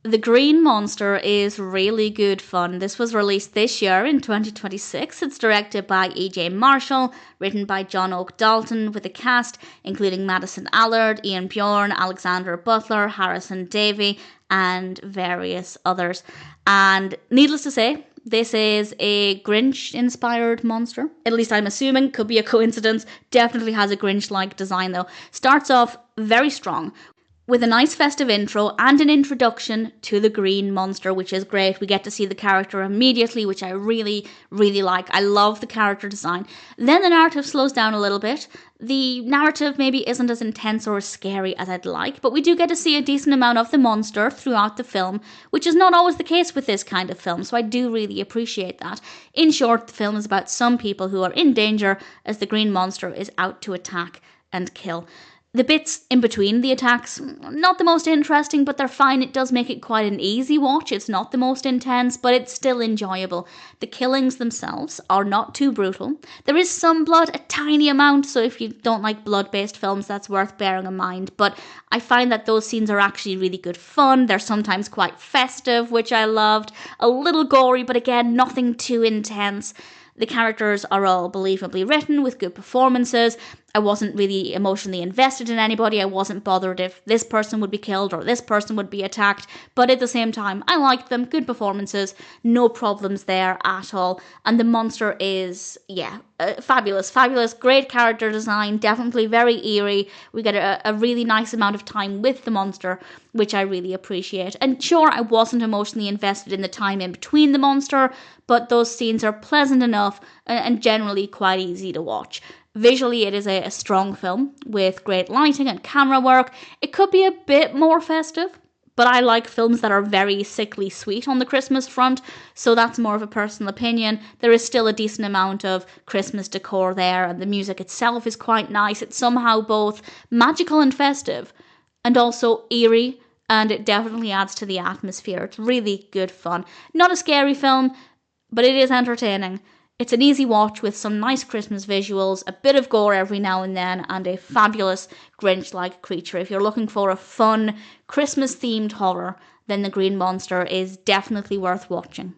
The Green Monster is really good fun. This was released this year in 2026. It's directed by E.J. Marshall, written by John Oak Dalton, with a cast including Maddison, Allard, Ian Bjorn, Alexander Butler, Harrison Davey, and various others. And needless to say, this is a Grinch-inspired monster. At least I'm assuming. Could be a coincidence. Definitely has a Grinch-like design though. Starts off very strong, with a nice festive intro and an introduction to the Green Monster, which is great. We get to see the character immediately, which I really, really like. I love the character design. Then the narrative slows down a little bit. The narrative maybe isn't as intense or as scary as I'd like, but we do get to see a decent amount of the monster throughout the film, which is not always the case with this kind of film, so I do really appreciate that. In short, the film is about some people who are in danger as the Green Monster is out to attack and kill. The bits in between the attacks, not the most interesting, but they're fine. It does make it quite an easy watch. It's not the most intense, but it's still enjoyable. The killings themselves are not too brutal. There is some blood, a tiny amount, so if you don't like blood-based films, that's worth bearing in mind. But I find that those scenes are actually really good fun. They're sometimes quite festive, which I loved. A little gory, but again, nothing too intense. The characters are all believably written with good performances. I wasn't really emotionally invested in anybody. I wasn't bothered if this person would be killed or this person would be attacked. But at the same time, I liked them. Good performances. No problems there at all. And the monster is, fabulous. Fabulous. Great character design. Definitely very eerie. We get a really nice amount of time with the monster, which I really appreciate. And sure, I wasn't emotionally invested in the time in between the monster, but those scenes are pleasant enough and generally quite easy to watch. Visually, it is a strong film with great lighting and camera work. It could be a bit more festive, but I like films that are very sickly sweet on the Christmas front, so that's more of a personal opinion. There is still a decent amount of Christmas decor there, and the music itself is quite nice. It's somehow both magical and festive, and also eerie, and it definitely adds to the atmosphere. It's really good fun. Not a scary film, but it is entertaining. It's an easy watch with some nice Christmas visuals, a bit of gore every now and then, and a fabulous Grinch-like creature. If you're looking for a fun, Christmas-themed horror, then The Green Monster is definitely worth watching.